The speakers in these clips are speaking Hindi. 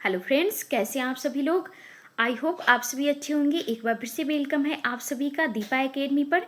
हेलो फ्रेंड्स, कैसे हैं आप सभी लोग। आई होप आप सभी अच्छे होंगे। एक बार फिर से वेलकम है आप सभी का दीपा एकेडमी पर।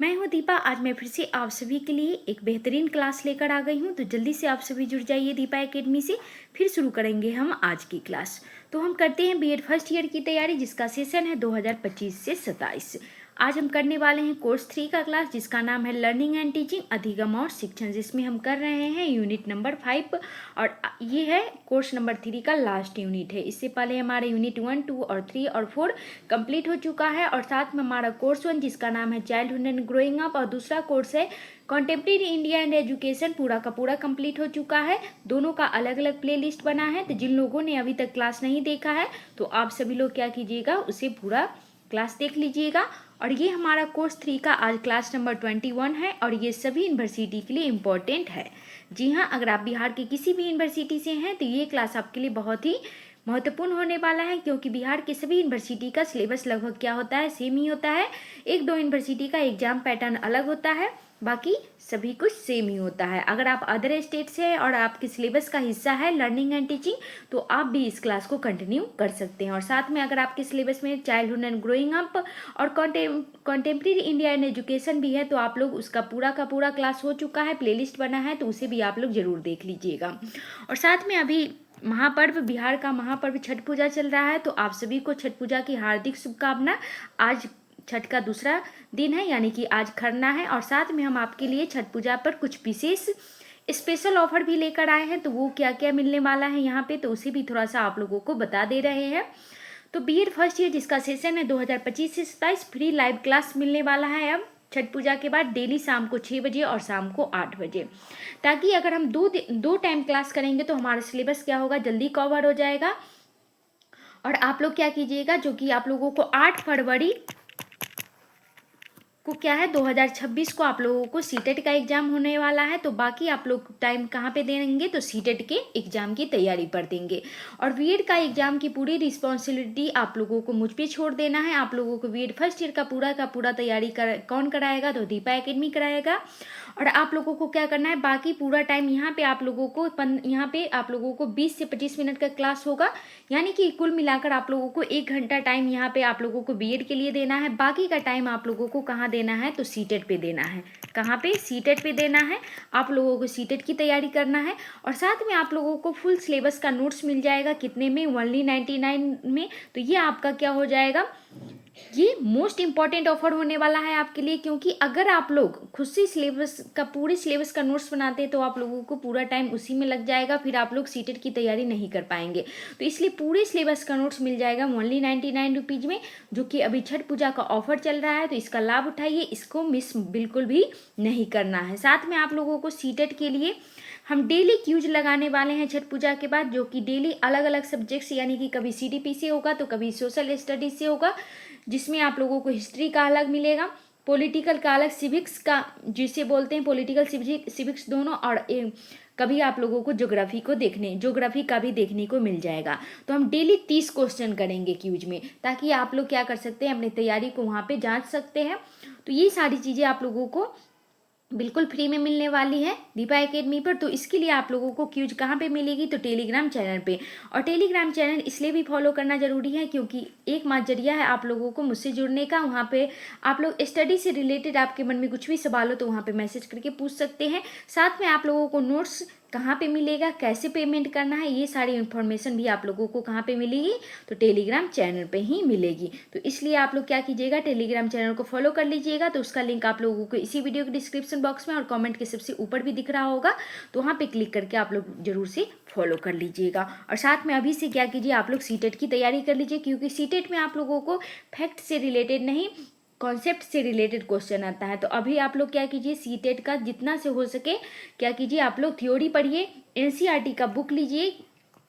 मैं हूं दीपा। आज मैं फिर से आप सभी के लिए एक बेहतरीन क्लास लेकर आ गई हूं, तो जल्दी से आप सभी जुड़ जाइए दीपा एकेडमी से। फिर शुरू करेंगे हम आज की क्लास। तो हम करते हैं बीएड फर्स्ट ईयर की तैयारी, जिसका सेशन है 2025 से 27। आज हम करने वाले हैं कोर्स 3 का क्लास, जिसका नाम है लर्निंग एंड टीचिंग, अधिगम और शिक्षण, जिसमें हम कर रहे हैं यूनिट नंबर 5 और ये है कोर्स नंबर 3 का लास्ट यूनिट है। इससे पहले हमारे यूनिट 1, 2 और 3 और 4 कंप्लीट हो चुका है और साथ में हमारा कोर्स 1 जिसका नाम है चाइल्डहुड एंड ग्रोइंग अप और दूसरा कोर्स है कॉन्टेम्प्रेरी इंडिया एंड एजुकेशन, पूरा का पूरा कंप्लीट हो चुका है। दोनों का अलग अलग प्ले लिस्ट बना है, तो जिन लोगों ने अभी तक क्लास नहीं देखा है तो आप सभी लोग क्या कीजिएगा, उसे पूरा क्लास देख लीजिएगा। और ये हमारा कोर्स 3 का आज क्लास नंबर 21 है और ये सभी यूनिवर्सिटी के लिए इम्पोर्टेंट है। जी हाँ, अगर आप बिहार के किसी भी यूनिवर्सिटी से हैं तो ये क्लास आपके लिए बहुत ही महत्वपूर्ण होने वाला है, क्योंकि बिहार के सभी यूनिवर्सिटी का सिलेबस लगभग क्या होता है, सेम ही होता है। एक दो यूनिवर्सिटी का एग्जाम पैटर्न अलग होता है, बाकी सभी कुछ सेम ही होता है। अगर आप अदर स्टेट से हैं और आपके सिलेबस का हिस्सा है लर्निंग एंड टीचिंग, तो आप भी इस क्लास को कंटिन्यू कर सकते हैं। और साथ में अगर आपके सिलेबस में चाइल्डहुड एंड ग्रोइंग अप और कॉन्टेम्प्रेरी इंडिया एंड एजुकेशन भी है, तो आप लोग उसका पूरा का पूरा क्लास हो चुका है, प्लेलिस्ट बना है, तो उसे भी आप लोग जरूर देख लीजिएगा। और साथ में अभी महापर्व, बिहार का महापर्व छठ पूजा चल रहा है, तो आप सभी को छठ पूजा की हार्दिक शुभकामना। आज छठ का दूसरा दिन है, यानी कि आज खरना है और साथ में हम आपके लिए छठ पूजा पर कुछ विशेष स्पेशल ऑफर भी लेकर आए हैं। तो वो क्या क्या मिलने वाला है यहाँ पे, तो उसे भी थोड़ा सा आप लोगों को बता दे रहे हैं। तो बीएड फर्स्ट ईयर जिसका सेशन है 2025 से 27, फ्री लाइव क्लास मिलने वाला है अब छठ पूजा के बाद, डेली शाम को 6 बजे और शाम को 8 बजे। ताकि अगर हम दो टाइम क्लास करेंगे तो हमारा सिलेबस क्या होगा, जल्दी कवर हो जाएगा। और आप लोग क्या कीजिएगा, जो कि आप लोगों को 8 फरवरी को क्या है 2026 को आप लोगों को सीटेट का एग्जाम होने वाला है। तो बाकी आप लोग टाइम कहाँ पे देंगे, तो सीटेट के एग्जाम की तैयारी पर देंगे। और बीएड का एग्जाम की पूरी रिस्पॉन्सिबिलिटी आप लोगों को मुझ पे छोड़ देना है। आप लोगों को बीएड फर्स्ट ईयर का पूरा तैयारी कौन कराएगा, तो दीपा एकेडमी कराएगा। और आप लोगों को क्या करना है, बाकी पूरा टाइम यहाँ पे आप लोगों को 20 से 25 मिनट का क्लास होगा, यानी कि कुल मिलाकर आप लोगों को 1 घंटा टाइम यहाँ पे आप लोगों को बीएड के लिए देना है। बाकी का टाइम आप लोगों को कहाँ देना है, तो सीटेट पे देना है। कहाँ पे, सीटेट पे देना है। आप लोगों को सीटेट की तैयारी करना है। और साथ में आप लोगों को फुल सिलेबस का नोट्स मिल जाएगा, कितने में, ओनली 99 में। तो ये आपका क्या हो जाएगा, ये मोस्ट इंपॉर्टेंट ऑफर होने वाला है आपके लिए, क्योंकि अगर आप लोग खुद से पूरे सिलेबस का नोट्स बनाते हैं तो आप लोगों को पूरा टाइम उसी में लग जाएगा, फिर आप लोग सीटेट की तैयारी नहीं कर पाएंगे। तो इसलिए पूरे सिलेबस का नोट्स मिल जाएगा ओनली 99 रुपीज़ में, जो कि अभी छठ पूजा का ऑफर चल रहा है। तो इसका लाभ उठाइए, इसको मिस बिल्कुल भी नहीं करना है। साथ में आप लोगों को सीटेट के लिए हम डेली क्यूज लगाने वाले हैं छठ पूजा के बाद, जो कि डेली अलग अलग सब्जेक्ट्स, यानी कि कभी सीडीपी से होगा तो कभी सोशल स्टडीज से होगा, जिसमें आप लोगों को हिस्ट्री का अलग मिलेगा, पॉलिटिकल का अलग, सिविक्स का जिसे बोलते हैं पॉलिटिकल सिविक्स दोनों, और कभी आप लोगों को ज्योग्राफी का भी देखने को मिल जाएगा। तो हम डेली 30 क्वेश्चन करेंगे क्यूज में, ताकि आप लोग क्या कर सकते हैं, अपनी तैयारी को वहाँ पे जांच सकते हैं। तो ये सारी चीज़ें आप लोगों को बिल्कुल फ्री में मिलने वाली है दीपा एकेडमी पर। तो इसके लिए आप लोगों को क्यूज कहाँ पे मिलेगी, तो टेलीग्राम चैनल पे। और टेलीग्राम चैनल इसलिए भी फॉलो करना जरूरी है क्योंकि एकमात्र जरिया है आप लोगों को मुझसे जुड़ने का। वहाँ पे आप लोग स्टडी से रिलेटेड आपके मन में कुछ भी सवाल हो तो वहाँ पे मैसेज करके पूछ सकते हैं। साथ में आप लोगों को नोट्स कहाँ पे मिलेगा, कैसे पेमेंट करना है, ये सारी इन्फॉर्मेशन भी आप लोगों को कहाँ पे मिलेगी, तो टेलीग्राम चैनल पे ही मिलेगी। तो इसलिए आप लोग क्या कीजिएगा, टेलीग्राम चैनल को फॉलो कर लीजिएगा। तो उसका लिंक आप लोगों को इसी वीडियो के डिस्क्रिप्शन बॉक्स में और कमेंट के सबसे ऊपर भी दिख रहा होगा, तो वहाँ पे क्लिक करके आप लोग जरूर से फॉलो कर लीजिएगा। और साथ में अभी से क्या कीजिए, आप लोग सीटेट की तैयारी कर लीजिए, क्योंकि सीटेट में आप लोगों को फैक्ट से रिलेटेड नहीं, कॉन्सेप्ट से रिलेटेड क्वेश्चन आता है। तो अभी आप लोग क्या कीजिए, सीटेट का जितना से हो सके क्या कीजिए, आप लोग थ्योरी पढ़िए, एनसीईआरटी का बुक लीजिए,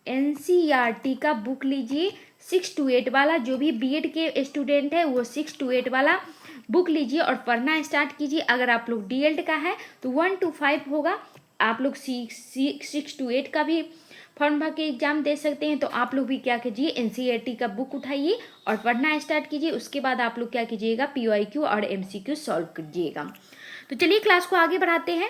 एनसीईआरटी का बुक लीजिए 6 to 8 वाला। जो भी बीएड के स्टूडेंट है वो 6 to 8 वाला बुक लीजिए और पढ़ना स्टार्ट कीजिए। अगर आप लोग डीएलएड का है तो 1 to 5 होगा, आप लोग 6 to 8 का भी फॉर्म भर के एग्जाम दे सकते हैं। तो आप लोग भी क्या कीजिए, एनसीईआरटी का बुक उठाइए और पढ़ना स्टार्ट कीजिए। उसके बाद आप लोग क्या कीजिएगा, पीवाईक्यू और एमसीक्यू सॉल्व कीजिएगा। तो चलिए क्लास को आगे बढ़ाते हैं।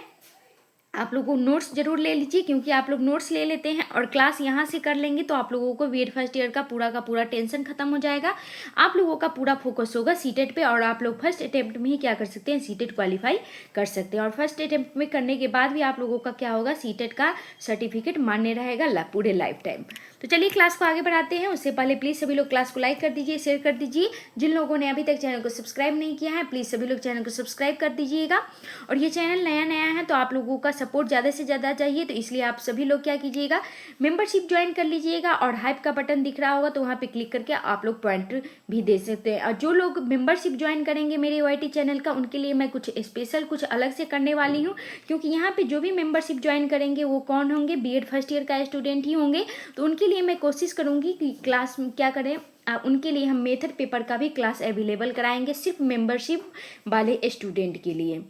आप लोगों को नोट्स जरूर ले लीजिए, क्योंकि आप लोग नोट्स ले लेते हैं और क्लास यहाँ से कर लेंगे तो आप लोगों को बीएड फर्स्ट ईयर का पूरा टेंशन खत्म हो जाएगा। आप लोगों का पूरा फोकस होगा सीटेट पे और आप लोग फर्स्ट अटेम्प्ट में ही क्या कर सकते हैं, सीटेट क्वालिफाई कर सकते हैं। और फर्स्ट अटेम्प्ट में करने के बाद भी आप लोगों का क्या होगा, सीटेट का सर्टिफिकेट मान्य रहेगा पूरे लाइफ टाइम। तो चलिए क्लास को आगे बढ़ाते हैं। उससे पहले प्लीज़ सभी लोग क्लास को लाइक कर दीजिए, शेयर कर दीजिए। जिन लोगों ने अभी तक चैनल को सब्सक्राइब नहीं किया है प्लीज़ सभी लोग चैनल को सब्सक्राइब कर दीजिएगा। और ये चैनल नया है तो आप लोगों का सपोर्ट ज़्यादा से ज़्यादा चाहिए, तो इसलिए आप सभी लोग क्या कीजिएगा, मेंबरशिप ज्वाइन कर लीजिएगा। और हाइप का बटन दिख रहा होगा तो वहाँ पे क्लिक करके आप लोग पॉइंट भी दे सकते हैं। और जो लोग मेंबरशिप ज्वाइन करेंगे मेरे OIT चैनल का, उनके लिए मैं कुछ स्पेशल कुछ अलग से करने वाली हूँ, क्योंकि यहाँ पे जो भी मेंबरशिप ज्वाइन करेंगे वो कौन होंगे, बीएड फर्स्ट ईयर का स्टूडेंट ही होंगे। तो उनके लिए मैं कोशिश करूँगी कि क्लास में क्या करें, उनके लिए हम मेथड पेपर का भी क्लास अवेलेबल कराएंगे सिर्फ मेंबरशिप वाले स्टूडेंट के लिए।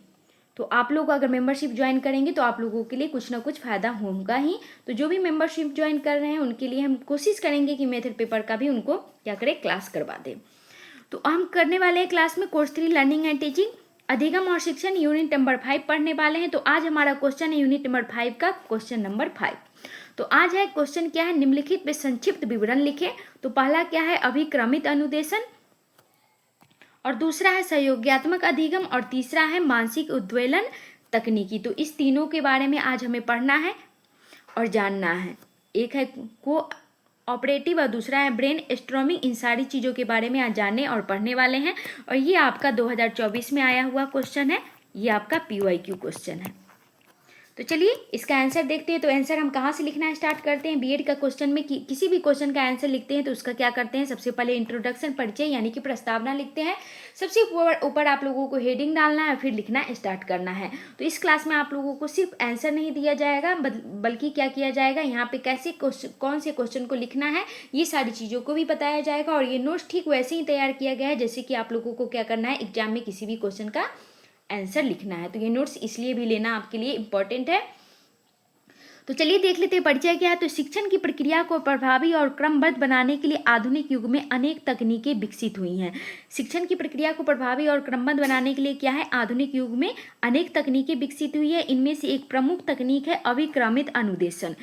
तो आप लोग अगर मेंबरशिप ज्वाइन करेंगे तो आप लोगों के लिए कुछ ना कुछ फ़ायदा होगा ही। तो जो भी मेंबरशिप ज्वाइन कर रहे हैं उनके लिए हम कोशिश करेंगे कि मेथड पेपर का भी उनको क्या करें, क्लास करवा दें। तो हम करने वाले हैं क्लास में कोर्स 3 लर्निंग एंड टीचिंग अधिगम और शिक्षण यूनिट नंबर 5 पढ़ने वाले हैं। तो आज हमारा क्वेश्चन है यूनिट नंबर 5 का क्वेश्चन नंबर 5। तो आज है क्वेश्चन क्या है, निम्नलिखित में संक्षिप्त विवरण लिखें। तो पहला क्या है, अभिक्रमित अनुदेशन, और दूसरा है सहयोगात्मक अधिगम, और तीसरा है मानसिक उद्वेलन तकनीकी। तो इस तीनों के बारे में आज हमें पढ़ना है और जानना है। एक है को ऑपरेटिव और दूसरा है ब्रेन स्ट्रॉमिंग। इन सारी चीज़ों के बारे में आज जानने और पढ़ने वाले हैं। और ये आपका 2024 में आया हुआ क्वेश्चन है, ये आपका PYQ क्वेश्चन है। तो चलिए इसका आंसर देखते हैं। तो आंसर हम कहाँ से लिखना स्टार्ट करते हैं, बीएड का क्वेश्चन में किसी भी क्वेश्चन का आंसर लिखते हैं तो उसका क्या करते हैं, सबसे पहले इंट्रोडक्शन परिचय यानी कि प्रस्तावना लिखते हैं। सबसे ऊपर आप लोगों को हेडिंग डालना है, फिर लिखना स्टार्ट करना है। तो इस क्लास में आप लोगों को सिर्फ आंसर नहीं दिया जाएगा, बल्कि क्या किया जाएगा, यहाँ पे कैसे कौन से क्वेश्चन को लिखना है ये सारी चीज़ों को भी बताया जाएगा। और ये नोट्स ठीक वैसे ही तैयार किया गया है जैसे कि आप लोगों को क्या करना है, एग्जाम में किसी भी क्वेश्चन का आंसर लिखना है। तो ये नोट्स इसलिए भी लेना आपके लिए इम्पोर्टेंट है। तो चलिए देख लेते हैं परिचय क्या है। तो शिक्षण की प्रक्रिया को प्रभावी और क्रमबद्ध बनाने के लिए आधुनिक युग में अनेक तकनीकें विकसित हुई हैं। शिक्षण की प्रक्रिया को प्रभावी और क्रमबद्ध बनाने के लिए क्या है, आधुनिक युग में अनेक तकनीकें विकसित हुई है। इनमें से एक प्रमुख तकनीक है अभिक्रमित अनुदेशन।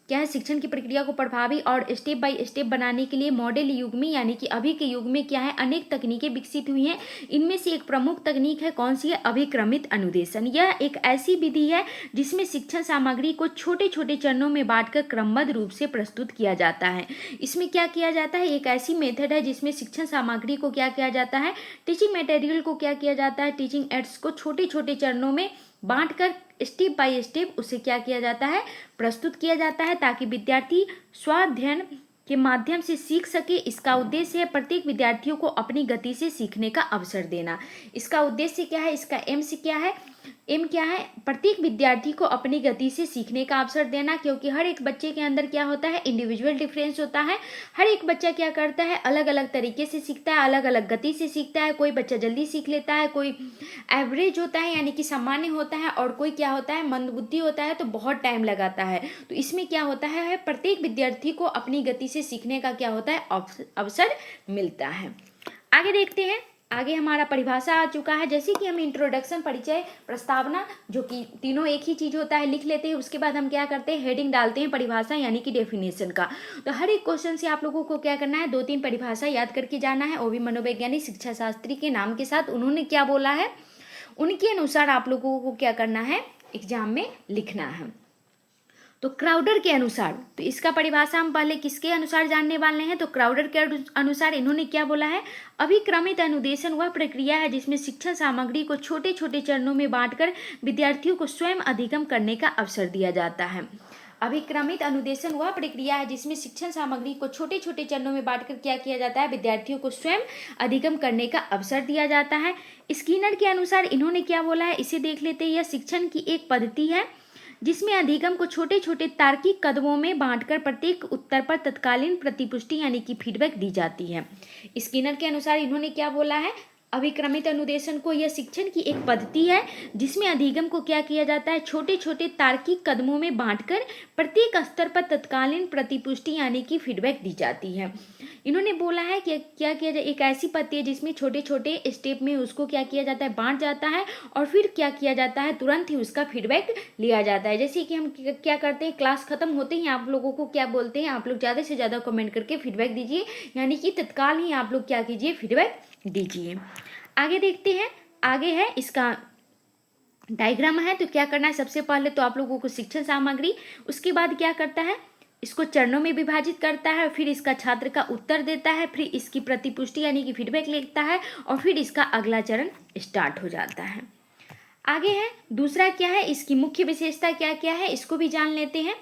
क्या है, शिक्षण की प्रक्रिया को प्रभावी और स्टेप बाय स्टेप बनाने के लिए मॉडल युग में यानी कि अभी के युग में क्या है, अनेक तकनीकें विकसित हुई हैं। इनमें से एक प्रमुख तकनीक है कौन सी है, अभिक्रमित अनुदेशन। यह एक ऐसी विधि है जिसमें शिक्षण सामग्री को छोटे छोटे चरणों में बांटकर क्रमबद्ध रूप से प्रस्तुत किया जाता है। इसमें क्या किया जाता है, एक ऐसी मेथड है जिसमें शिक्षण सामग्री को क्या किया जाता है, टीचिंग मटेरियल को क्या किया जाता है, टीचिंग एड्स को छोटे छोटे चरणों में बांटकर स्टेप बाय स्टेप उसे क्या किया जाता है, प्रस्तुत किया जाता है, ताकि विद्यार्थी स्वाध्ययन के माध्यम से सीख सके। इसका उद्देश्य है प्रत्येक विद्यार्थियों को अपनी गति से सीखने का अवसर देना। इसका उद्देश्य क्या है, इसका एम से क्या है, एम क्या है, प्रत्येक विद्यार्थी को अपनी गति से सीखने का अवसर देना। क्योंकि हर एक बच्चे के अंदर क्या होता है, इंडिविजुअल डिफरेंस होता है। हर एक बच्चा क्या करता है, अलग अलग तरीके से सीखता है, अलग अलग गति से सीखता है। कोई बच्चा जल्दी सीख लेता है, कोई एवरेज होता है यानी कि सामान्य होता है, और कोई क्या होता है, मंदबुद्धि होता है तो बहुत टाइम लगाता है। तो इसमें क्या होता है, प्रत्येक विद्यार्थी को अपनी गति से सीखने का क्या होता है, अवसर मिलता है। आगे देखते हैं। आगे हमारा परिभाषा आ चुका है। जैसे कि हम इंट्रोडक्शन, परिचय, प्रस्तावना, जो कि तीनों एक ही चीज होता है, लिख लेते हैं। उसके बाद हम क्या करते हैं, हेडिंग डालते हैं परिभाषा यानी कि डेफिनेशन का। तो हर एक क्वेश्चन से आप लोगों को क्या करना है, 2-3 परिभाषा याद करके जाना है। वो भी मनोवैज्ञानिक शिक्षा शास्त्री के नाम के साथ उन्होंने क्या बोला है, उनके अनुसार आप लोगों को क्या करना है, एग्जाम में लिखना है। तो क्राउडर के अनुसार, तो इसका परिभाषा हम पहले किसके अनुसार जानने वाले हैं, तो क्राउडर के अनुसार इन्होंने क्या बोला है, अभिक्रमित अनुदेशन वह प्रक्रिया है जिसमें शिक्षण सामग्री को छोटे छोटे चरणों में बांटकर विद्यार्थियों को स्वयं अधिगम करने का अवसर दिया जाता है। अभिक्रमित अनुदेशन वह प्रक्रिया है जिसमें शिक्षण सामग्री को छोटे छोटे चरणों में बांटकर क्या किया जाता है, विद्यार्थियों को स्वयं अधिगम करने का अवसर दिया जाता है। स्किनर के अनुसार इन्होंने क्या बोला है, इसे देख लेते हैं। यह शिक्षण की एक पद्धति है जिसमें अधिगम को छोटे छोटे तार्किक कदमों में बांटकर प्रत्येक उत्तर पर तत्कालीन प्रतिपुष्टि यानी कि फीडबैक दी जाती है। स्किनर के अनुसार इन्होंने क्या बोला है, अभिक्रमित अनुदेशन को यह शिक्षण की एक पद्धति है जिसमें अधिगम को क्या किया जाता है, छोटे छोटे तार्किक कदमों में बांटकर प्रत्येक स्तर पर तत्कालीन प्रतिपुष्टि यानी कि फीडबैक दी जाती है। इन्होंने बोला है कि क्या किया जाए, एक ऐसी पद्धति है जिसमें छोटे छोटे स्टेप में उसको क्या किया जाता है, बांट जाता है और फिर क्या किया जाता है, तुरंत ही उसका फीडबैक लिया जाता है। जैसे कि हम क्या करते हैं, क्लास खत्म होते ही आप लोगों को क्या बोलते हैं, आप लोग ज़्यादा से ज़्यादा कमेंट करके फीडबैक दीजिए, यानी कि तत्काल ही आप लोग क्या कीजिए, फीडबैक दीजिए। आगे देखते हैं, आगे है इसका डायग्राम है। तो क्या करना है, सबसे पहले तो आप लोगों को शिक्षण सामग्री, उसके बाद क्या करता है, इसको चरणों में विभाजित करता है, फिर इसका छात्र का उत्तर देता है, फिर इसकी प्रतिपुष्टि यानी कि फीडबैक लिखता है और फिर इसका अगला चरण स्टार्ट हो जाता है। आगे है दूसरा क्या है, इसकी मुख्य विशेषता क्या क्या है, इसको भी जान लेते हैं।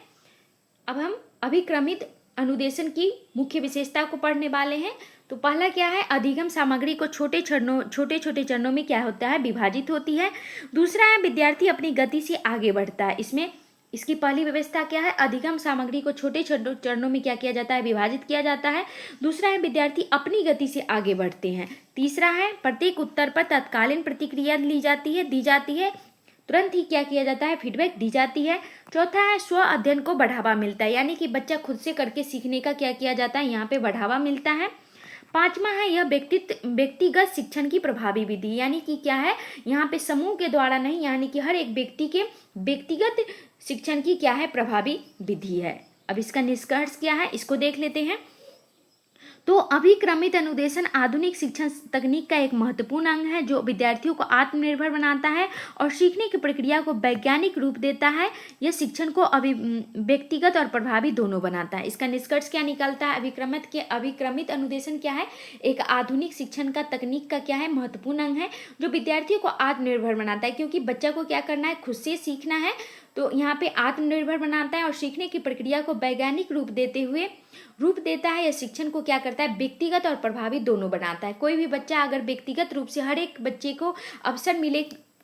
अब हम अभिक्रमित अनुदेशन की मुख्य विशेषता को पढ़ने वाले हैं। तो पहला क्या है, अधिगम सामग्री को छोटे छोटे चरणों में क्या होता है, विभाजित होती है। दूसरा है विद्यार्थी अपनी गति से आगे बढ़ता है। इसमें इसकी पहली व्यवस्था क्या है, अधिगम सामग्री को छोटे चरणों में क्या किया जाता है, विभाजित किया जाता है। दूसरा है विद्यार्थी अपनी गति से आगे बढ़ते हैं। तीसरा है प्रत्येक उत्तर पर तत्कालीन प्रतिक्रिया दी जाती है, तुरंत ही क्या किया जाता है, फीडबैक दी जाती है। चौथा है स्व अध्ययन को बढ़ावा मिलता है, यानी कि बच्चा खुद से करके सीखने का क्या किया जाता है, यहाँ पे बढ़ावा मिलता है। पांचवा है यह व्यक्तिगत शिक्षण की प्रभावी विधि, यानी कि क्या है, यहाँ पे समूह के द्वारा नहीं, यानी कि हर एक व्यक्ति के व्यक्तिगत शिक्षण की क्या है, प्रभावी विधि है। अब इसका निष्कर्ष क्या है, इसको देख लेते हैं। तो अभिक्रमित अनुदेशन आधुनिक शिक्षण तकनीक का एक महत्वपूर्ण अंग है जो विद्यार्थियों को आत्मनिर्भर बनाता है और सीखने की प्रक्रिया को वैज्ञानिक रूप देता है। यह शिक्षण को व्यक्तिगत और प्रभावी दोनों बनाता है। इसका निष्कर्ष क्या निकलता है, अभिक्रमित अनुदेशन क्या है, एक आधुनिक शिक्षण का तकनीक का क्या है, महत्वपूर्ण अंग है जो विद्यार्थियों को आत्मनिर्भर बनाता है, क्योंकि बच्चा को क्या करना है, खुद से सीखना है। तो यहाँ पे आत्मनिर्भर बनाता है और सीखने की प्रक्रिया को वैज्ञानिक रूप देता है। यह शिक्षण को क्या करता है, व्यक्तिगत और प्रभावी दोनों बनाता है। कोई भी बच्चा अगर व्यक्तिगत रूप से, हर एक बच्चे को अवसर मिले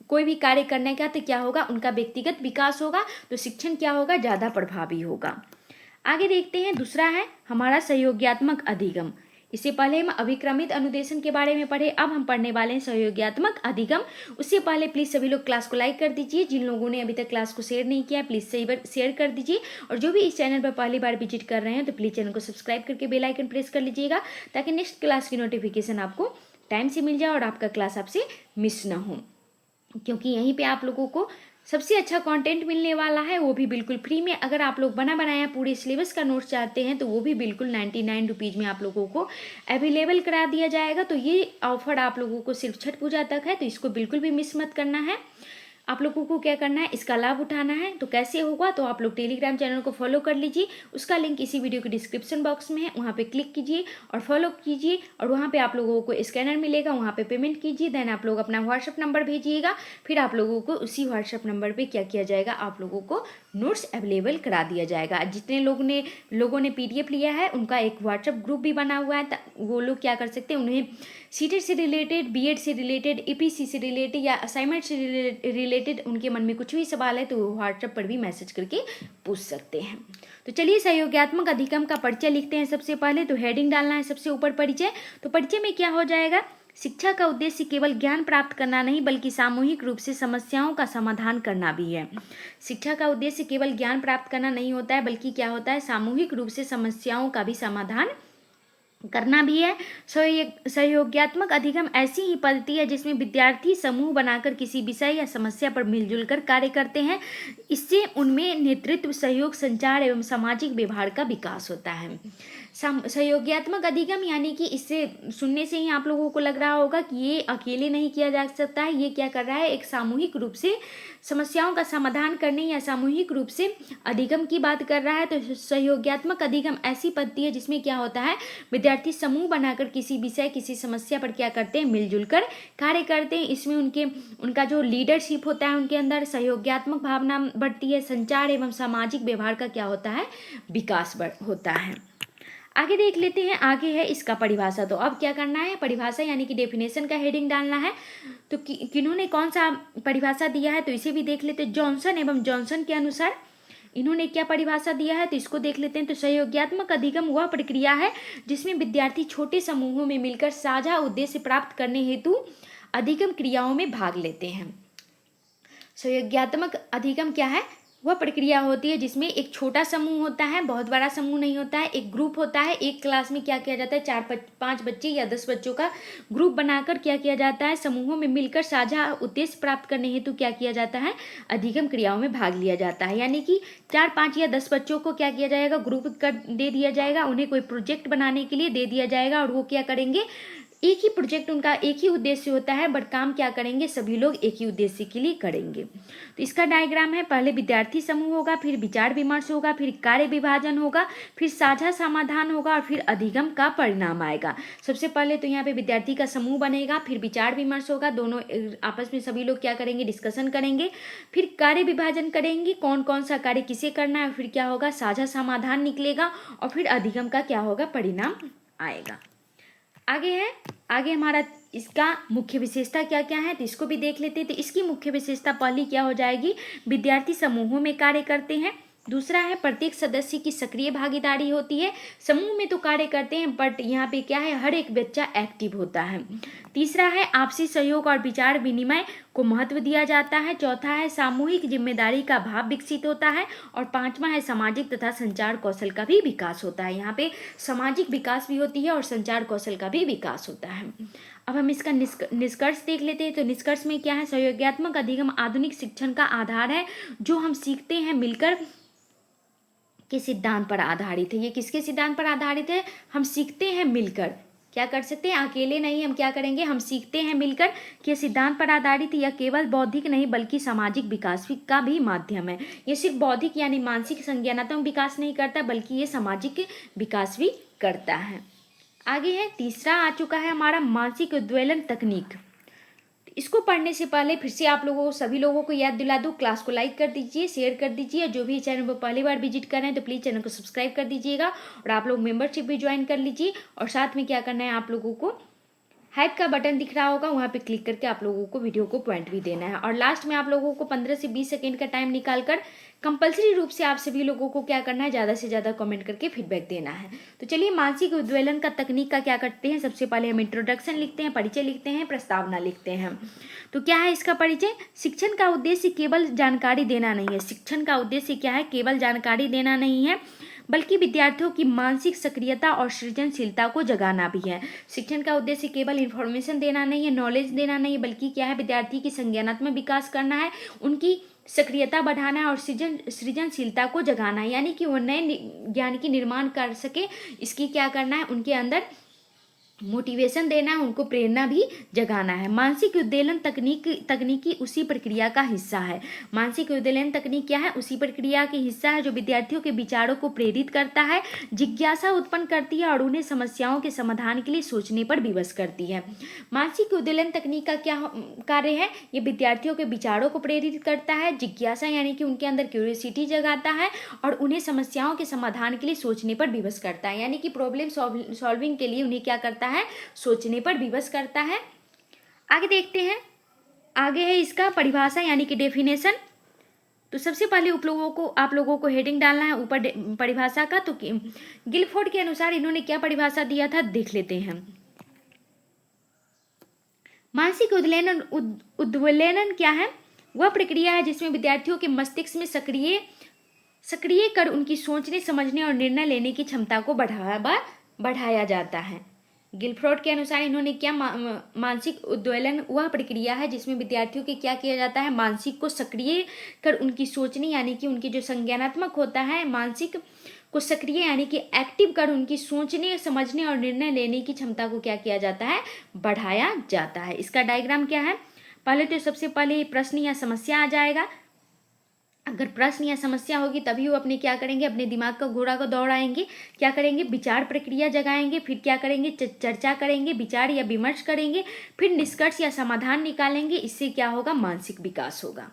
कोई भी कार्य करने का, तो क्या होगा, उनका व्यक्तिगत विकास होगा, तो शिक्षण क्या होगा, ज़्यादा प्रभावी होगा। आगे देखते हैं, दूसरा है हमारा सहयोगात्मक अधिगम। इससे पहले हम अभिक्रमित अनुदेशन के बारे में पढ़े, अब हम पढ़ने वाले हैं सहयोगात्मक अधिगम। उससे पहले प्लीज़ सभी लोग क्लास को लाइक कर दीजिए, जिन लोगों ने अभी तक क्लास को शेयर नहीं किया प्लीज़ शेयर कर दीजिए, और जो भी इस चैनल पर पहली बार विजिट कर रहे हैं तो प्लीज़ चैनल को सब्सक्राइब करके बेल आइकन प्रेस कर लीजिएगा, ताकि नेक्स्ट क्लास की नोटिफिकेशन आपको टाइम से मिल जाए और आपका क्लास आपसे मिस ना हो, क्योंकि यहीं पर आप लोगों को सबसे अच्छा कंटेंट मिलने वाला है, वो भी बिल्कुल फ्री में। अगर आप लोग बना बनाया पूरे सिलेबस का नोट्स चाहते हैं तो वो भी बिल्कुल 99 रुपीज़ में आप लोगों को अवेलेबल करा दिया जाएगा। तो ये ऑफर आप लोगों को सिर्फ छठ पूजा तक है, तो इसको बिल्कुल भी मिस मत करना है। आप लोगों को क्या करना है, इसका लाभ उठाना है। तो कैसे होगा, तो आप लोग टेलीग्राम चैनल को फॉलो कर लीजिए, उसका लिंक इसी वीडियो के डिस्क्रिप्शन बॉक्स में है, वहाँ पे क्लिक कीजिए और फॉलो कीजिए, और वहाँ पे आप लोगों को स्कैनर मिलेगा, वहाँ पे पेमेंट कीजिए, देन आप लोग अपना व्हाट्सअप नंबर भेजिएगा, फिर आप लोगों को उसी व्हाट्सअप नंबर पर क्या किया जाएगा, आप लोगों को नोट्स अवेलेबल करा दिया जाएगा। जितने लोगों ने PDF लिया है उनका एक व्हाट्सअप ग्रुप भी बना हुआ है, वो लोग क्या कर सकते हैं, उन्हें सीटेट से रिलेटेड, BEd से रिलेटेड, EPC से रिलेटेड या असाइनमेंट से रिलेटेड उनके मन में कुछ भी सवाल है तो वो व्हाट्सएप पर भी मैसेज करके पूछ सकते हैं। तो चलिए सहयोगात्मक अधिगम का परिचय लिखते हैं। सबसे पहले तो हेडिंग डालना है सबसे ऊपर परिचय। तो परिचय में क्या हो जाएगा, शिक्षा का उद्देश्य केवल ज्ञान प्राप्त करना नहीं बल्कि सामूहिक रूप से समस्याओं का समाधान करना भी है। शिक्षा का उद्देश्य केवल ज्ञान प्राप्त करना नहीं होता है, बल्कि क्या होता है, सामूहिक रूप से समस्याओं का भी समाधान करना भी है। सहयोगात्मक अधिगम ऐसी ही पद्धति है जिसमें विद्यार्थी समूह बनाकर किसी विषय या समस्या पर मिलजुल कर कार्य करते हैं। इससे उनमें नेतृत्व, सहयोग, संचार एवं सामाजिक व्यवहार का विकास होता है। सहयोगात्मक अधिगम यानी कि इससे सुनने से ही आप लोगों को लग रहा होगा कि ये अकेले नहीं किया जा सकता है, ये क्या कर रहा है, एक सामूहिक रूप से समस्याओं का समाधान करने या सामूहिक रूप से अधिगम की बात कर रहा है। तो सहयोगात्मक अधिगम ऐसी पद्धति है जिसमें क्या होता है, विद्यार्थी समूह बनाकर किसी विषय, किसी समस्या पर क्या करते हैं, मिलजुल कर कार्य करते हैं। इसमें उनका जो लीडरशिप होता है, उनके अंदर सहयोगात्मक भावना बढ़ती है, संचार एवं सामाजिक व्यवहार का क्या होता है, विकास होता है। आगे देख लेते हैं, आगे है इसका परिभाषा। तो अब क्या करना है, परिभाषा यानी कि डेफिनेशन का हेडिंग डालना है। तो किन्होंने कौन सा परिभाषा दिया है तो इसे भी देख लेते हैं। जॉनसन एवं जॉनसन के अनुसार इन्होंने क्या परिभाषा दिया है, तो इसको देख लेते हैं। तो सहयोगात्मक अधिगम वह प्रक्रिया है जिसमें विद्यार्थी छोटे समूहों में मिलकर साझा उद्देश्य प्राप्त करने हेतु अधिगम क्रियाओं में भाग लेते हैं। सहयोगात्मक अधिगम क्या है, वह प्रक्रिया होती है जिसमें एक छोटा समूह होता है, बहुत बड़ा समूह नहीं होता है, एक ग्रुप होता है। एक क्लास में क्या किया जाता है, 4-5 बच्चे या 10 बच्चों का ग्रुप बनाकर क्या किया जाता है, समूहों में मिलकर साझा उद्देश्य प्राप्त करने हेतु क्या किया जाता है, अधिगम क्रियाओं में भाग लिया जाता है। यानी कि 4-5 या 10 बच्चों को क्या किया जाएगा, ग्रुप कर दे दिया जाएगा, उन्हें कोई प्रोजेक्ट बनाने के लिए दे दिया जाएगा और वो क्या करेंगे, एक ही प्रोजेक्ट, उनका एक ही उद्देश्य होता है, बट काम क्या करेंगे, सभी लोग एक ही उद्देश्य के लिए करेंगे। तो इसका डायग्राम है, पहले विद्यार्थी समूह होगा, फिर विचार विमर्श होगा, फिर कार्य विभाजन होगा, फिर साझा समाधान होगा और फिर अधिगम का परिणाम आएगा। सबसे पहले तो यहाँ पे विद्यार्थी का समूह बनेगा, फिर विचार विमर्श होगा, दोनों आपस में सभी लोग क्या करेंगे, डिस्कशन करेंगे, फिर कार्य विभाजन करेंगे, कौन कौन सा कार्य किसे करना है, फिर क्या होगा, साझा समाधान निकलेगा और फिर अधिगम का क्या होगा, परिणाम आएगा। आगे हमारा इसका मुख्य विशेषता क्या क्या है, तो इसको भी देख लेते हैं। तो इसकी मुख्य विशेषता पहली क्या हो जाएगी, विद्यार्थी समूहों में कार्य करते हैं। दूसरा है प्रत्येक सदस्य की सक्रिय भागीदारी होती है, समूह में तो कार्य करते हैं बट यहाँ पे क्या है, हर एक बच्चा एक्टिव होता है। तीसरा है आपसी सहयोग और विचार विनिमय को महत्व दिया जाता है। चौथा है सामूहिक जिम्मेदारी का भाव विकसित होता है और पांचवा है सामाजिक तथा संचार कौशल का भी विकास होता है। यहाँ पे सामाजिक विकास भी होती है और संचार कौशल का भी विकास होता है। अब हम इसका निष्कर्ष देख लेते हैं। तो निष्कर्ष में क्या है, सहयोगात्मक अधिगम आधुनिक शिक्षण का आधार है जो हम सीखते हैं मिलकर के सिद्धांत पर आधारित है। ये किसके सिद्धांत पर आधारित है, हम सीखते हैं मिलकर, क्या कर सकते हैं, अकेले नहीं, हम क्या करेंगे, हम सीखते हैं मिलकर के सिद्धांत पर आधारित। यह केवल बौद्धिक नहीं बल्कि सामाजिक विकास का भी माध्यम है। ये सिर्फ बौद्धिक यानी मानसिक संज्ञानात्मक विकास नहीं करता बल्कि ये सामाजिक विकास भी करता है। आगे है तीसरा आ चुका है हमारा मानसिक उद्वेलन तकनीक। इसको पढ़ने से पहले फिर से आप लोगों को सभी लोगों को याद दिला दूं, क्लास को लाइक कर दीजिए, शेयर कर दीजिए, जो भी चैनल पर पहली बार विजिट कर रहे हैं तो प्लीज़ चैनल को सब्सक्राइब कर दीजिएगा और आप लोग मेंबरशिप भी ज्वाइन कर लीजिए। और साथ में क्या करना है, आप लोगों को हाइप का बटन दिख रहा होगा, वहाँ पे क्लिक करके आप लोगों को वीडियो को पॉइंट भी देना है। और लास्ट में आप लोगों को 15 से 20 सेकेंड का टाइम निकालकर कंपलसरी रूप से आप सभी लोगों को क्या करना है, ज़्यादा से ज़्यादा कमेंट करके फीडबैक देना है। तो चलिए मानसिक उद्वेलन का तकनीक का क्या करते हैं, सबसे पहले हम इंट्रोडक्शन लिखते हैं, परिचय लिखते हैं, प्रस्तावना लिखते हैं। तो क्या है इसका परिचय, शिक्षण का उद्देश्य केवल जानकारी देना नहीं है। शिक्षण का उद्देश्य क्या है, केवल जानकारी देना नहीं है बल्कि विद्यार्थियों की मानसिक सक्रियता और सृजनशीलता को जगाना भी है। शिक्षण का उद्देश्य केवल इन्फॉर्मेशन देना नहीं है, नॉलेज देना नहीं है, बल्कि क्या है, विद्यार्थी की संज्ञानात्मक विकास करना है, उनकी सक्रियता बढ़ाना है और सृजनशीलता को जगाना है, यानी कि वो नए ज्ञान की निर्माण कर सके। इसकी क्या करना है, उनके अंदर मोटिवेशन देना है, उनको प्रेरणा भी जगाना है। मानसिक उद्वेलन तकनीकी उसी प्रक्रिया का हिस्सा है। मानसिक उद्वेलन तकनीक क्या है, उसी प्रक्रिया के हिस्सा है जो विद्यार्थियों के विचारों को प्रेरित करता है, जिज्ञासा उत्पन्न करती है और उन्हें समस्याओं के समाधान के लिए सोचने पर विवश करती है। मानसिक उद्वेलन तकनीक का क्या कार्य है, ये विद्यार्थियों के विचारों को प्रेरित करता है, जिज्ञासा यानी कि उनके अंदर क्यूरियोसिटी जगाता है और उन्हें समस्याओं के समाधान के लिए सोचने पर विवश करता है, यानी कि प्रॉब्लम सॉल्विंग के लिए उन्हें क्या करता है, सोचने पर विवश करता है। आगे देखते हैं, आगे है इसका परिभाषा यानी कि डेफिनेशन। तो सबसे पहले आप लोगों को हेडिंग डालना है ऊपर परिभाषा का। तो गिलफोर्ड के अनुसार इन्होंने क्या परिभाषा दिया था, देख लेते हैं। मानसिक उद्वेलन क्या है, वह प्रक्रिया है जिसमें विद्यार्थियों के मस्तिष्क में सक्रिय कर उनकी सोचने समझने और निर्णय लेने की क्षमता को बढ़ाया जाता है। गिलफ्रॉड के अनुसार इन्होंने क्या मानसिक उद्वेलन वह प्रक्रिया है जिसमें विद्यार्थियों के क्या किया जाता है, मानसिक को सक्रिय कर उनकी सोचने यानी कि उनकी जो संज्ञानात्मक होता है, मानसिक को सक्रिय यानी कि एक्टिव कर उनकी सोचने समझने और निर्णय लेने की क्षमता को क्या किया जाता है, बढ़ाया जाता है। इसका डायग्राम क्या है, पहले तो सबसे पहले प्रश्न या समस्या आ जाएगा। अगर प्रश्न या समस्या होगी तभी वो अपने क्या करेंगे, अपने दिमाग का घोड़ा को दौड़ाएंगे, क्या करेंगे, विचार प्रक्रिया जगाएंगे, फिर क्या करेंगे, चर्चा करेंगे, विचार या विमर्श करेंगे, फिर निष्कर्ष या समाधान निकालेंगे। इससे क्या होगा, मानसिक विकास होगा।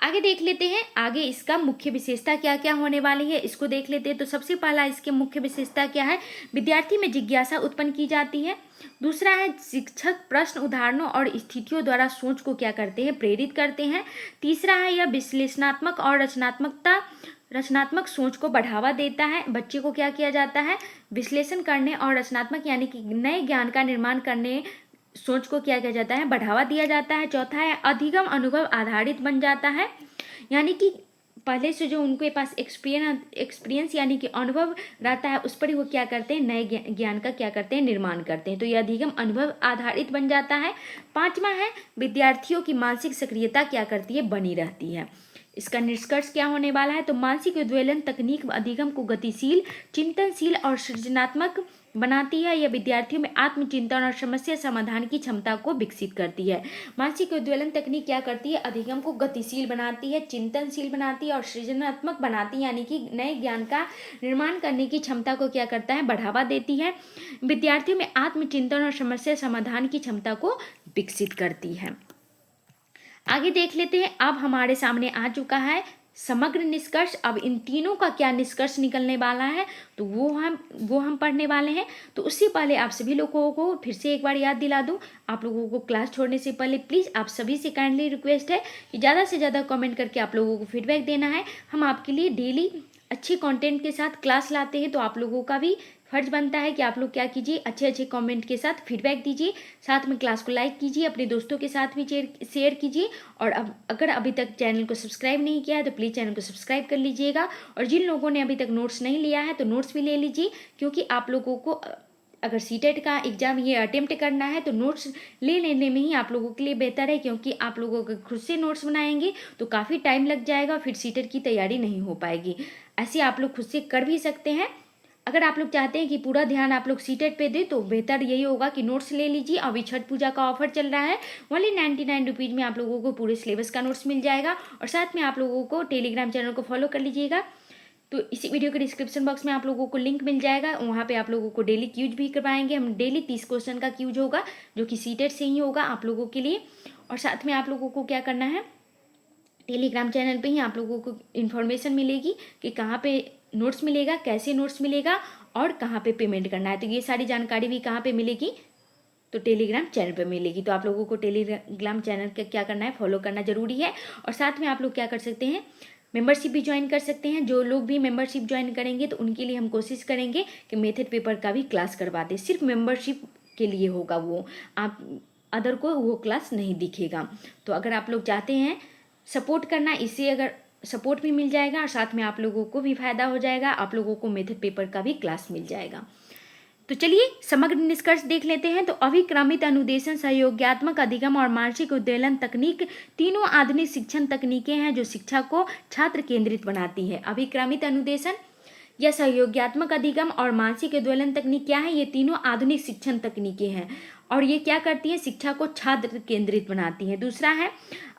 आगे देख लेते हैं, आगे इसका मुख्य विशेषता क्या क्या होने वाली है, इसको देख लेते हैं। तो सबसे पहला इसके मुख्य विशेषता क्या है, विद्यार्थी में जिज्ञासा उत्पन्न की जाती है। दूसरा है, शिक्षक प्रश्न, उदाहरणों और स्थितियों द्वारा सोच को क्या करते हैं, प्रेरित करते हैं। तीसरा है, यह विश्लेषणात्मक और रचनात्मक सोच को बढ़ावा देता है। बच्चे को क्या किया जाता है, विश्लेषण करने और रचनात्मक यानी कि नए ज्ञान का निर्माण करने सोच को क्या किया जाता है, बढ़ावा दिया जाता है। चौथा है, अधिगम अनुभव आधारित बन जाता है, यानी कि पहले से जो उनके पास एक्सपीरियंस यानी कि अनुभव रहता है उस पर ही वो क्या करते हैं, नए ज्ञान का क्या करते हैं, निर्माण करते हैं। तो यह अधिगम अनुभव आधारित बन जाता है। पांचवा है, विद्यार्थियों की मानसिक सक्रियता क्या करती है, बनी रहती है। इसका निष्कर्ष क्या होने वाला है, तो मानसिक उद्वेलन तकनीक अधिगम को गतिशील, चिंतनशील और सृजनात्मक बनाती है। यह विद्यार्थियों में आत्मचिंतन और समस्या समाधान की क्षमता को विकसित करती है। मानसिक उद्वेलन तकनीक क्या करती है, अधिगम को गतिशील बनाती है, चिंतनशील बनाती है और सृजनात्मक बनाती है, यानी कि नए ज्ञान का निर्माण करने की क्षमता को क्या करता है, बढ़ावा देती है। विद्यार्थियों में आत्मचिंतन और समस्या समाधान की क्षमता को विकसित करती है। आगे देख लेते हैं, अब हमारे सामने आ चुका है समग्र निष्कर्ष। अब इन तीनों का क्या निष्कर्ष निकलने वाला है, तो वो हम पढ़ने वाले हैं। तो उससे पहले आप सभी लोगों को फिर से एक बार याद दिला दूं, आप लोगों को क्लास छोड़ने से पहले प्लीज़ आप सभी से काइंडली रिक्वेस्ट है कि ज़्यादा से ज़्यादा कमेंट करके आप लोगों को फीडबैक देना है। हम आपके लिए डेली अच्छे कंटेंट के साथ क्लास लाते हैं, तो आप लोगों का भी फर्ज बनता है कि आप लोग क्या कीजिए, अच्छे अच्छे कमेंट के साथ फीडबैक दीजिए, साथ में क्लास को लाइक कीजिए, अपने दोस्तों के साथ भी शेयर कीजिए। और अब अगर अभी तक चैनल को सब्सक्राइब नहीं किया है तो प्लीज़ चैनल को सब्सक्राइब कर लीजिएगा। और जिन लोगों ने अभी तक नोट्स नहीं लिया है तो नोट्स भी ले लीजिए, क्योंकि आप लोगों को अगर सीटेट का एग्ज़ाम ये अटेम्प्ट करना है तो नोट्स ले लेने में ही आप लोगों के लिए बेहतर है, क्योंकि आप लोगों को खुद से नोट्स बनाएंगे तो काफ़ी टाइम लग जाएगा, फिर सीटेट की तैयारी नहीं हो पाएगी। ऐसे आप लोग खुद से कर भी सकते हैं। अगर आप लोग चाहते हैं कि पूरा ध्यान आप लोग सीटेट पे दें तो बेहतर यही होगा कि नोट्स ले लीजिए। अभी छठ पूजा का ऑफर चल रहा है, ओनली 99 रुपीज़ में आप लोगों को पूरे सिलेबस का नोट्स मिल जाएगा। और साथ में आप लोगों को टेलीग्राम चैनल को फॉलो कर लीजिएगा। तो इसी वीडियो के डिस्क्रिप्शन बॉक्स में आप लोगों को लिंक मिल जाएगा, वहाँ पे आप लोगों को डेली क्यूज भी करवाएंगे। हम डेली 30 क्वेश्चन का क्यूज होगा जो कि सीटेट से ही होगा आप लोगों के लिए। और साथ में आप लोगों को क्या करना है, टेलीग्राम चैनल पे ही आप लोगों को इन्फॉर्मेशन मिलेगी कि कहाँ पे नोट्स मिलेगा, कैसे नोट्स मिलेगा और कहाँ पे पेमेंट करना है। तो ये सारी जानकारी भी कहाँ पे मिलेगी, तो टेलीग्राम चैनल पे मिलेगी। तो आप लोगों को टेलीग्राम चैनल का क्या करना है, फॉलो करना जरूरी है। और साथ में आप लोग क्या कर सकते हैं, मेंबरशिप भी ज्वाइन कर सकते हैं। जो लोग भी मेंबरशिप ज्वाइन करेंगे तो उनके लिए हम कोशिश करेंगे कि मेथड पेपर का भी क्लास करवा दें। सिर्फ मेंबरशिप के लिए होगा वो, आप अदर को वो क्लास नहीं दिखेगा। तो अगर आप लोग चाहते हैं सपोर्ट करना, इससे अगर सपोर्ट भी मिल जाएगा और साथ में आप लोगों को भी फायदा हो जाएगा, आप लोगों को मेथड पेपर का भी क्लास मिल जाएगा। तो चलिए समग्र निष्कर्ष देख लेते हैं। तो अभिक्रमित अनुदेशन, सहयोगात्मक अधिगम और मानसिक उद्वेलन तकनीक तीनों आधुनिक शिक्षण तकनीकें हैं जो शिक्षा को छात्र केंद्रित बनाती है। अभिक्रमित अनुदेशन या सहयोगात्मक अधिगम और मानसिक उद्वेलन तकनीक क्या है, ये तीनों आधुनिक शिक्षण तकनीकें हैं और ये क्या करती हैं, शिक्षा को छात्र केंद्रित बनाती है। दूसरा है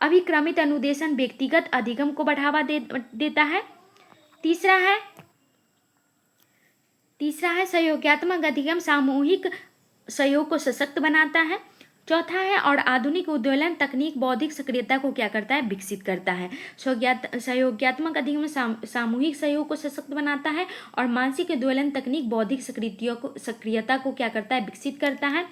अभिक्रमित अनुदेशन व्यक्तिगत अधिगम को बढ़ावा देता है। तीसरा है सहयोगात्मक अधिगम सामूहिक सहयोग को सशक्त बनाता है। चौथा है और आधुनिक उद्वेलन तकनीक बौद्धिक सक्रियता को क्या करता है, विकसित करता है। सहयोगात्मक अधिगम सामूहिक सहयोग को सशक्त बनाता है और मानसिक उद्वेलन तकनीक बौद्धिक सक्रियता को क्या करता है, विकसित करता है।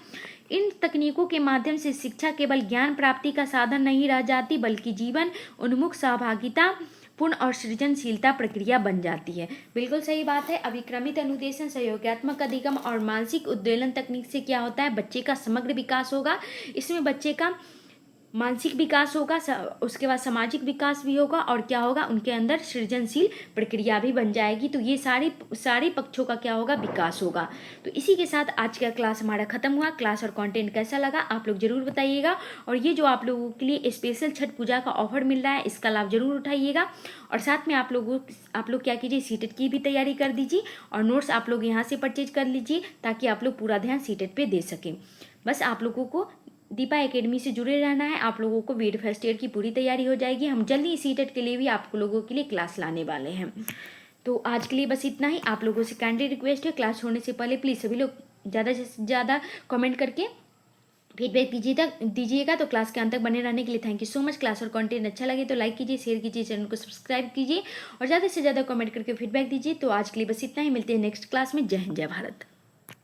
इन तकनीकों के माध्यम से शिक्षा केवल ज्ञान प्राप्ति का साधन नहीं रह जाती, बल्कि जीवन उन्मुख सहभागिता पूर्ण और सृजनशीलता प्रक्रिया बन जाती है। बिल्कुल सही बात है। अभिक्रमित अनुदेशन, सहयोगात्मक अधिगम और मानसिक उद्वेलन तकनीक से क्या होता है, बच्चे का समग्र विकास होगा। इसमें बच्चे का मानसिक विकास होगा, उसके बाद सामाजिक विकास भी होगा और क्या होगा, उनके अंदर सृजनशील प्रक्रिया भी बन जाएगी। तो ये सारे पक्षों का क्या होगा, विकास होगा। तो इसी के साथ आज का क्लास हमारा खत्म हुआ। क्लास और कंटेंट कैसा लगा आप लोग जरूर बताइएगा। और ये जो आप लोगों के लिए स्पेशल छठ पूजा का ऑफर मिल रहा है, इसका लाभ जरूर उठाइएगा। और साथ में आप लोग क्या कीजिए, सीटेट की भी तैयारी कर दीजिए और नोट्स आप लोग यहाँ से परचेज कर लीजिए ताकि आप लोग पूरा ध्यान सीटेट पे दे सकें। बस आप लोगों को दीपा एकेडमी से जुड़े रहना है। आप लोगों को बीएड फर्स्ट ईयर की पूरी तैयारी हो जाएगी। हम जल्दी ही सीटेट के लिए भी आप लोगों के लिए क्लास लाने वाले हैं। तो आज के लिए बस इतना ही। आप लोगों से काइंडली रिक्वेस्ट है, क्लास छोड़ने से पहले प्लीज़ सभी लोग ज़्यादा से ज़्यादा कमेंट करके फीडबैक दीजिएगा। तो क्लास के अंत तक बने रहने के लिए thank you so much. Class और कंटेंट अच्छा लगे तो लाइक कीजिए, शेयर कीजिए, चैनल को सब्सक्राइब कीजिए और ज़्यादा से ज़्यादा कमेंट करके फीडबैक दीजिए। तो आज के लिए बस इतना ही, मिलते हैं नेक्स्ट क्लास में। जय हिंद, जय भारत।